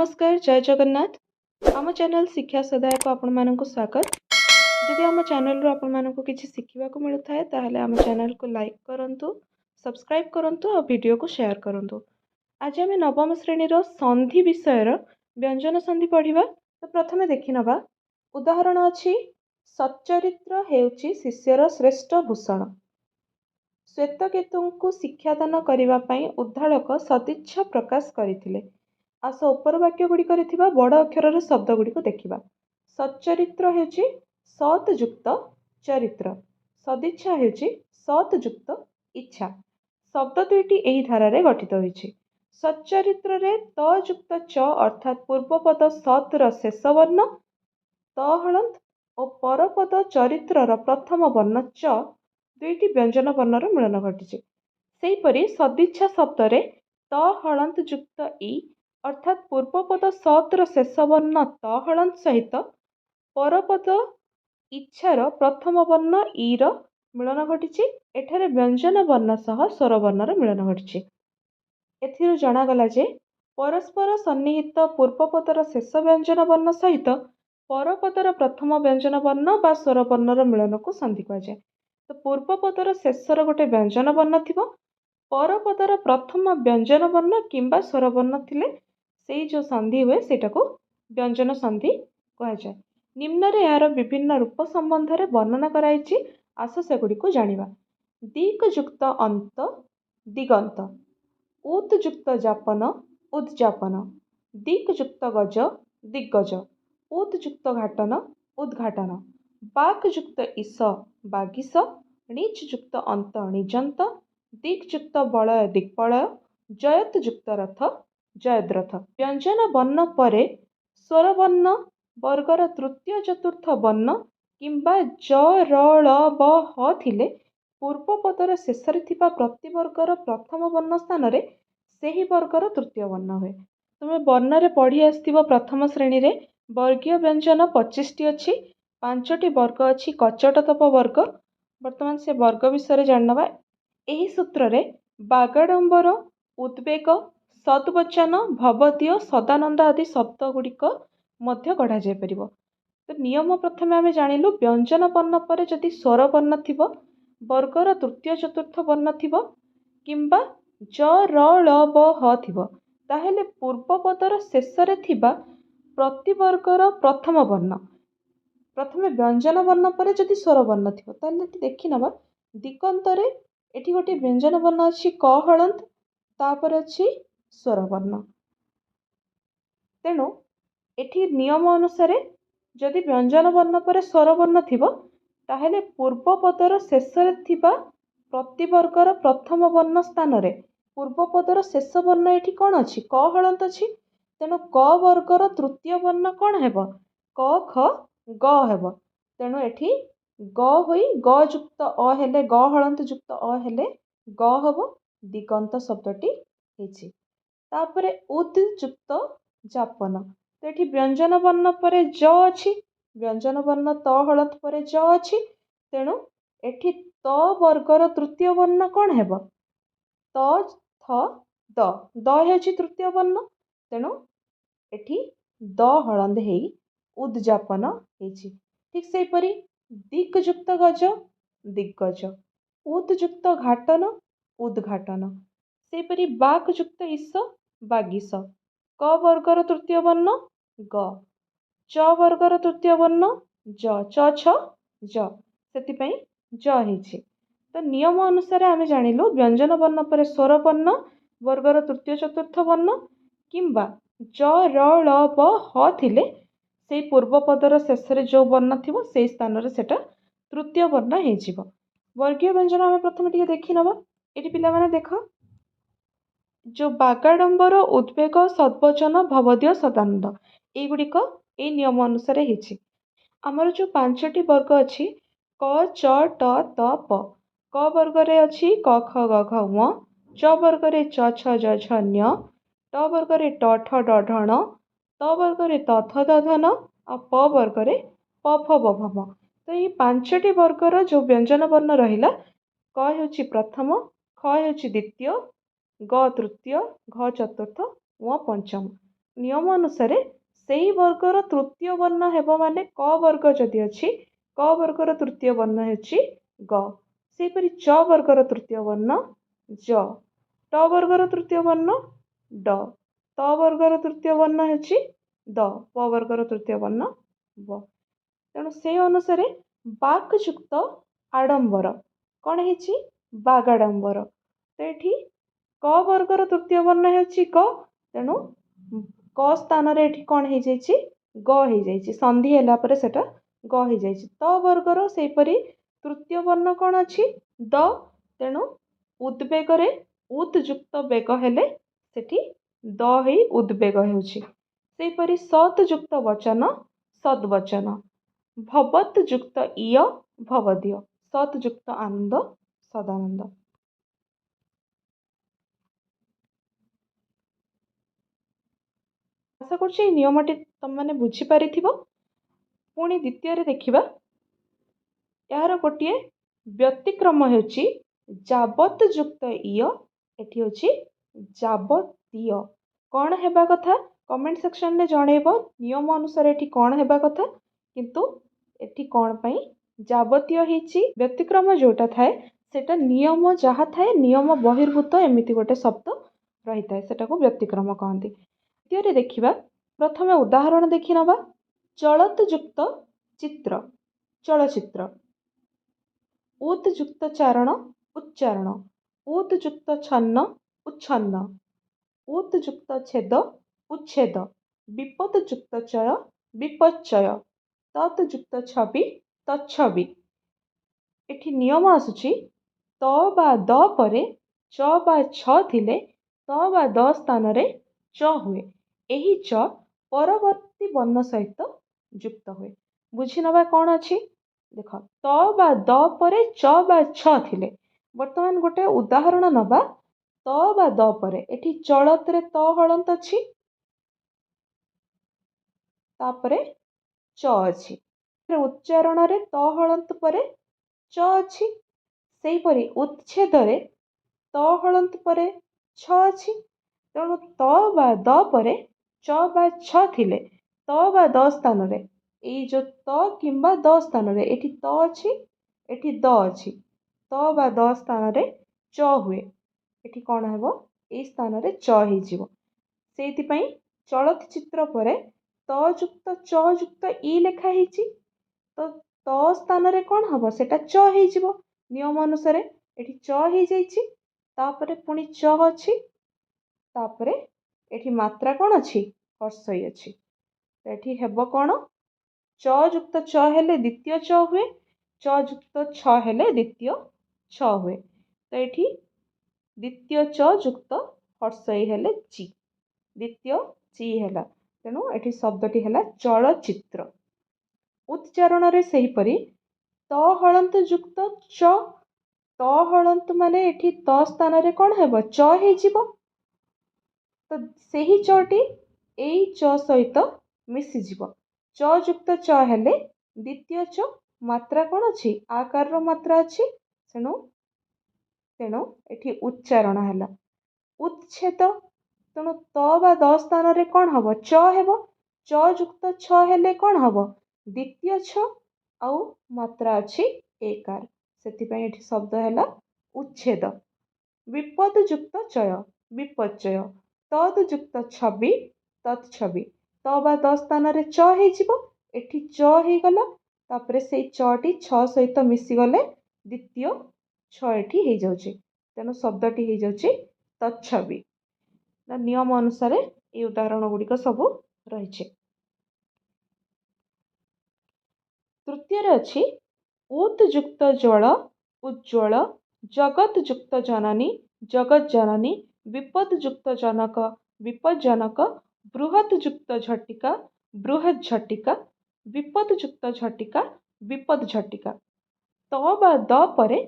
नमस्कार जय जगन्नाथ आम चैनल शिक्षा सदाय को आपण मानक स्वागत। जदि आम चैनल रू आपण मानक किसी शिखा मिलू थाए ताहले आम चैनल को लाइक करंतु, सब्सक्राइब करंतु और वीडियो को शेयर करंतु। आज आम नवम श्रेणी संधि विषय व्यंजन संधि पढ़ा। तो प्रथमे देखि नबा उदाहरण अछि सच्चरित्र हेउछि शिष्यर श्रेष्ठ भूषण। श्वेतकेतु को शिक्षादान करने उद्धालक सदिच्छा प्रकाश करथिले। आस उपर वाक्य गुड़िक बड़ अक्षर शब्द गुड़िक देखा। सच्चरित्र हेउछि सतयुक्त चरित्र, सदिच्छा हेउछि सतयुक्त इच्छा। शब्द दुईटी एही धारारे गठित होइछि। सच्चरित्र रे तयुक्त च अर्थात पूर्वपद सतर शेष वर्ण त हलंत और परपद चरित्रर प्रथम वर्ण च दुईटी व्यंजन वर्णर मिलन घटी। सेहीपरि सदिच्छा शब्द रे त हलंत युक्त इ अर्थात पूर्वपद सतर शेष वर्ण त हलंत सहित परपद इच्छार प्रथम वर्ण ईर मिलन घटी। एठारे व्यंजन वर्ण सह स्वर वर्णर मिलन घटी। एथिरु जणागला जे परस्पर सन्निहित पूर्वपदर शेष व्यंजन वर्ण सहित परपदर प्रथम व्यंजन वर्ण बा स्वर वर्णर मिलन को संधि कहुए। तो पूर्वपदर शेषर गोटे व्यंजन वर्ण थिबो, परपदर प्रथम व्यंजन वर्ण किंबा स्वर वर्ण थिले सेई जो संधि हुए सेटा को व्यंजन संधि कहुए। निम्न रे यार विभिन्न रूप संबंध रे वर्णना कराइछि। आस सेगुड़ी को जानिबा। दिक्युक्त अंत दिगंत, उतयुक्त जापन उद्जापन, दिक्युक्त गज दिग्गज, उतयुक्त घाटन उद्घाटन, बाकयुक्त ईश बागीश, णिचयुक्त अंत णिजंत, दिक्युक्त बलय दिक्पलय, जयतयुक्त रथ जयद्रथ। व्यंजन वर्ण परे स्वर वर्ण वर्गर तृतीय चतुर्थ वर्ण किंबा ज र ळ ब ह थिले पूर्वपदर शेष थिबा प्रतिवर्गर प्रथम वर्ण स्थान रे सेही वर्गर तृतीय वर्ण हुए। तुम वर्ण रे पढ़ी आसथिबो प्रथम श्रेणी रे वर्गीय व्यंजन 25 टी अछि। 5टी वर्ग अछि कचटतप वर्ग। वर्तमान से वर्ग विषय जानवा। एही सूत्र रे बागाडंबर, उद्वेग, सद्वचन, भवदीय, सदानंद आदि शब्द गुड़िक मध्य गढ़ा जाय परिबो। तो नियम प्रथमे आमे जानिलु व्यंजन वर्ण पर जदि स्वर वर्ण थिबो, वर्गर तृतीय चतुर्थ वर्ण थिबो किंबा ज र ळ ब ह थिबो ताहेले पूर्वपदर शेष रे थिबा प्रतिवर्गर प्रथम वर्ण प्रथमे व्यंजन वर्ण पर जदि स्वर वर्ण थिबो ताहेले देखि नबा। दिगंतरे एठी गोटे व्यंजन वर्ण अछि क हलंत, तापर अछि स्वर वर्ण। तेणु एठी नियम अनुसार जदि व्यंजन वर्ण पर स्वर वर्ण थिबो ताहेले पूर्वपदर शेष रे थिबा प्रतिवर्गर प्रथम वर्ण स्थान रे पूर्वपदर शेष वर्ण एठी कोन अछि क हलंत अछि। तेणु क वर्गर तृतीय वर्ण कोन हेबो क ख ग हेबो। तेणु एठी ग होई ग युक्त अ हेले ग हलंत युक्त अ हेले ग हबो। दिगंत शब्दटी हेछि। तापरे उद युक्त जापन। तो एठी व्यंजन वर्ण परे ज अछि, व्यंजन वर्ण त हलंत परे ज अछि। तेणु एठी त वर्गर तृतीय वर्ण कोन हेबो त थ द। द हेछि तृतीय वर्ण। तेणु एठी द हलंद हेई उद्जापन हेछि। ठीक सेहीपरि दिक्युक्त गज दिग्गज, उतयुक्त घाटन उद्घाटन, सेहीपरि बाकयुक्त ईश बागीश, क वर्गर तृतीय वर्ण ग, च वर्गर तृतीय वर्ण ज, च छ ज, सेतिपई ज हेछि। तो नियम अनुसार आमे जानिलु व्यंजन वर्ण पर स्वर वर्ण वर्गर तृतीय चतुर्थ वर्ण किंबा ज र ळ ब ह थिले सेई पूर्वपदर शेष रे जो वर्ण थिबो सेई स्थान रे सेटा तृतीय वर्ण हे जिवो। वर्गीय व्यंजन आमे प्रथमे टिके देखि नबा। एठी पिला माने देख जो बागाडंबर, उद्वेग, सद्वचन, भवदीय, सदानंद एई गुड़िक एई नियम अनुसार हेछि। आमर जो 5टी वर्ग अछि क च ट त प। क वर्ग रे अछि क ख ग घ ङ, च वर्ग रे च छ ज झ ञ, ट वर्ग रे ट ठ ड ढ ण, त वर्ग रे त थ द ध न और प वर्ग रे प फ ब भ म। तो ये 5टी वर्गर जो व्यंजन वर्ण रहिला क हेउछि प्रथम, ख हेउछि द्वितीय, ग तृतीय, घ चतुर्थ, ङ पंचम। नियम अनुसार सेही वर्गर तृतीय वर्ण हेब माने क वर्ग जदि अछि क वर्गर तृतीय वर्ण हेछि ग। सेहीपरि च वर्गर तृतीय वर्ण ज। ट वर्गर तृतीय वर्ण ड। त वर्गर तृतीय वर्ण हेछि द। प वर्गर तृतीय वर्ण ब। तेणु से अनुसार बाक युक्त आडंबर कौन हेछि बागाडंबर। तो ये क वर्गर तृतीय वर्ण हेछि क। तेणु क स्थान रे एठी कौन हो जाइछि ग हो जाइछि संधि होला परे सेटा ग हो जाइछि। त वर्गर सेहीपरि तृतीय वर्ण कौन अछि द। तेणु उद्वेग रे उद युक्त बेग हेले सेठी द ही उद्वेग हेउछि। सेहीपरि सत युक्त वचन सद्वचन। भवत युक्त इय भवदीय। सत युक्त आनंद सदानंद। आशा करछि एई नियमटी तुम माने बुझी पारिथिबो। पुणी द्वितीय रे देखिबा यार गोटे व्यतिक्रम हेउछि जावत युक्त इय एठी होछि जावतीय। कौन हेबा कथा कमेंट सेक्शन में जणैबो नियम अनुसार एठी कौन हेबा कथा किंतु एठी कौन पई जावतीय हेछि। व्यतिक्रम जोटा थाए सेटा नियम जहा थाए नियम बहिर्भूत एमिति गोटे शब्द रही थाए सेटाको व्यतिक्रम कहंती। द्वितीय देखिबा प्रथमे उदाहरण देखि नबा चलत युक्त चित्र चलचित्र। उत युक्त चारण उच्चारण। उत युक्त छन्न उच्छन्न। उत युक्त छेद उच्छेद। विपद युक्त चय विपच्चय। तत युक्त छवि तच्छवि। एठी नियम आसुछि त बा द परे च बा छ थिले त बा द स्थान रे च हुए। एही च परवर्ती वर्ण सहित युक्त हुए। बुझी नबा कौन अछि देख त बा द परे च बा छ थिले। वर्तमान गोटे उदाहरण नबा त बा द परे एठी चलत रे त हलंत अछि तापरे च अछि। उच्चारण रे त हलंत परे च अछि। सेहीपरि उच्छेद रे त हलंत परे छ अछि। तेणु त बा द परे च बा छ थिले त बा द स्थान रे एई जो त किंबा द स्थान रे एठी त अछि एठी द अछि त बा द स्थान रे च हुए। एठी कौन हेबो एई स्थान रे च ही जिवो। सेहिति पई चलत चित्र परे त युक्त च युक्त इ लेखा हेछि तो त स्थान रे कौन हबो सेटा च ही जिवो। नियम अनुसार एठी च ही जाइछि तापरे पुणी च अछि तापरे एठी मात्रा कौन अछि हर्षई अछि। तो एठी हेबो कौन च युक्त च हेले द्वितीय च हुए च युक्त छ हेले द्वितीय छ हुए। तो एठी द्वितीय च युक्त हर्षई हेले चि द्वितीय चि हेला। तेणु एठी शब्दटी हेला चलचित्र। उच्चारण रे सेहीपरि त हलंत युक्त च त हलंत माने एठी त स्थान रे कौन हेबो च ही जिवो। तो सेही चटी एई च सहित मिसी जिवो। च युक्त च हेले द्वितीय च मात्रा कौन अछि आकार रो मात्रा अछि तेणु तेणु एठी उच्चारण हेला। उच्छेद तेणु त बा द स्थान रे कौन हबो च हेबो। च युक्त छ हेले कौन हबो द्वितीय छ आउ मात्रा अछि एकार सेति पई एठी शब्द हेला उच्छेद। विपद युक्त चय विपच्चय। तद युक्त छवि तत्छवि। त बा द स्थान रे च हे जिवो एठी च हे गला तापरे सेई च टी छ सहित मिसी गले द्वितीय छ एठी हे जाउछि। तेणु शब्दटी हे जाउछि तच्छवि। नियम अनुसार ए उदाहरण गुड़िक सब रही। तृतीय अच्छी उत युक्त ज्वल उज्ज्वल। जगत युक्त जननी जगत जननी। विपद युक्त जनक विपज्जनक। बृहत युक्त झटिका बृहत झटिका। विपद युक्त झटिका विपद झटिका। त बा द परे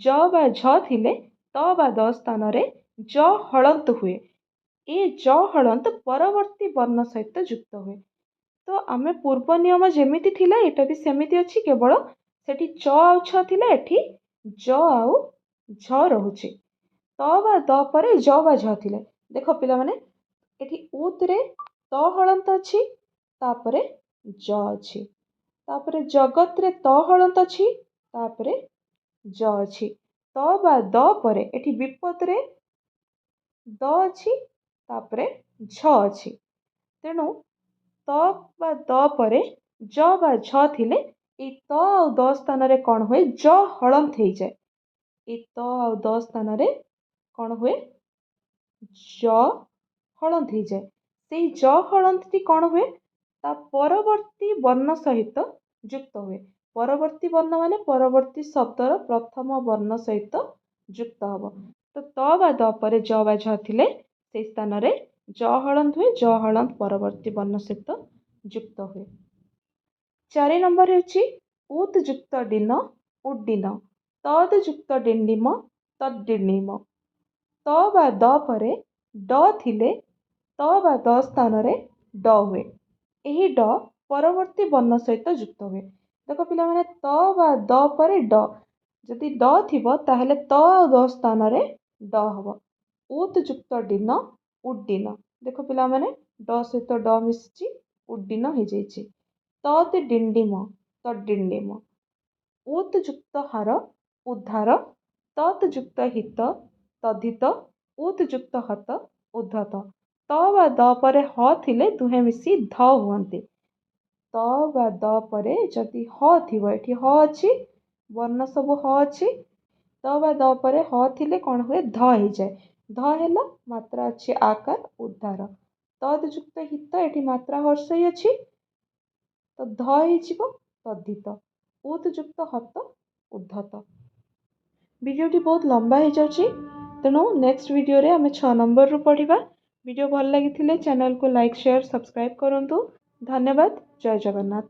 ज बा झ थिले त बा द स्थान रे ज हलंत हुए। ए ज हलंत परवर्ती वर्ण सहित युक्त हुए। तो आमे पूर्व नियम जेमिति थिला एटा भी सेमिति अछि केवल सेठी च आउ छ थिला एठी ज आउ झ रहुछि। त बा द परे ज बा झ थिले देखो पिला माने एठी उत रे ତ ହଳନ୍ତ ଅଛି ତାପରେ ଜ ଅଛି ତାପରେ ଜଗତରେ ତ ହଳନ୍ତ ଅଛି ତାପରେ ଜ ଅଛି ତ ବା ଦ ପରେ ଏଠି ବିପଦରେ ଦ ଅଛି ତାପରେ ଝ ଅଛି ତେଣୁ ତ ବା ଦ ପରେ ଜ ବା ଝ ଥିଲେ ଏଇ ତ ଆଉ ଦ ସ୍ଥାନରେ କ'ଣ ହୁଏ ଜ ହଳନ୍ତ ହେଇଯାଏ ଏଇ ତ ଆଉ ଦ ସ୍ଥାନରେ କ'ଣ ହୁଏ ଜ ହଳନ୍ତ ହେଇଯାଏ ସେଇ ଜ ହଳନ୍ତଟି କ'ଣ ହୁଏ ତା ପରବର୍ତ୍ତୀ ବର୍ଣ୍ଣ ସହିତ ଯୁକ୍ତ ହୁଏ ପରବର୍ତ୍ତୀ ବର୍ଣ୍ଣ ମାନେ ପରବର୍ତ୍ତୀ ଶବ୍ଦର ପ୍ରଥମ ବର୍ଣ୍ଣ ସହିତ ଯୁକ୍ତ ହବ ତ ବା ଦ ପରେ ଜ ବା ଝ ଥିଲେ ସେଇ ସ୍ଥାନରେ ଜ ହଳନ୍ତ ହୁଏ ଜ ହଳନ୍ତ ପରବର୍ତ୍ତୀ ବର୍ଣ୍ଣ ସହିତ ଯୁକ୍ତ ହୁଏ 4 ନମ୍ବର ହେଉଛି ଉତ୍ ଯୁକ୍ତ ଡିନ ଉଡ୍ଡୀନ ତଦ୍ ଯୁକ୍ତ ଡିଣ୍ଡିମ ତଦ୍ଡିଣ୍ଡିମ ତ ବା ଦ ପରେ ଡ ଥିଲେ ତ ବା ଦ ସ୍ଥାନରେ ଡ ହୁଏ ଏହି ଡ ପରବର୍ତ୍ତୀ ବର୍ଣ୍ଣ ସହିତ ଯୁକ୍ତ ହୁଏ ଦେଖ ପିଲାମାନେ ତ ବା ଦ ପରେ ଡ ଯଦି ଡ ଥିବ ତାହେଲେ ତ ଆଉ ଦ ସ୍ଥାନରେ ଡ ହବ ଉତ୍ ଯୁକ୍ତ ଡିନ ଉଡ୍ଡୀନ ଦେଖ ପିଲାମାନେ ଡ ସହିତ ଡ ମିଶିଛି ଉଡ୍ଡୀନ ହେଇଯାଇଛି ତଦ୍ ଡିଣ୍ଡିମ ତଦ୍ଡିଣ୍ଡିମ ଉତ୍ ଯୁକ୍ତ ହାର ଉଦ୍ଧାର ତତ୍ ଯୁକ୍ତ ହିତ ତଦ୍ଧିତ ଉତ୍ ଯୁକ୍ତ ହତ ଉଦ୍ଧତ ତ ବା ଦ ପରେ ହ ଥିଲେ ଦୁହେଁ ମିଶି ଧ ହୁଅନ୍ତି ତ ବା ଦ ପରେ ଯଦି ହ ଥିବ ଏଠି ହ ଅଛି ବର୍ଣ୍ଣ ସବୁ ହ ଅଛି ତ ବା ଦ ପରେ ହ ଥିଲେ କ'ଣ ହୁଏ ଧ ହେଇଯାଏ ଧ ହେଲା ମାତ୍ରା ଅଛି ଆକାର ଉଦ୍ଧାର ତଦ୍ ଯୁକ୍ତ ହିତ ଏଠି ମାତ୍ରା ହର୍ଷଇ ଅଛି ତ ଧ ହେଇଯିବ ତଦ୍ଧିତ ଉତ୍ ଯୁକ୍ତ ହତ ଉଦ୍ଧତ ଭିଡ଼ିଓଟି ବହୁତ ଲମ୍ବା ହେଇଯାଉଛି ତେଣୁ ନେକ୍ସଟ ଭିଡ଼ିଓରେ ଆମେ 6 ନମ୍ବରରୁ ପଢ଼ିବା ଭିଡ଼ିଓ ଭଲ ଲାଗିଥିଲେ ଚ୍ୟାନେଲକୁ ଲାଇକ୍ ସେୟାର ସବସ୍କ୍ରାଇବ୍ କରନ୍ତୁ ଧନ୍ୟବାଦ ଜୟ ଜଗନ୍ନାଥ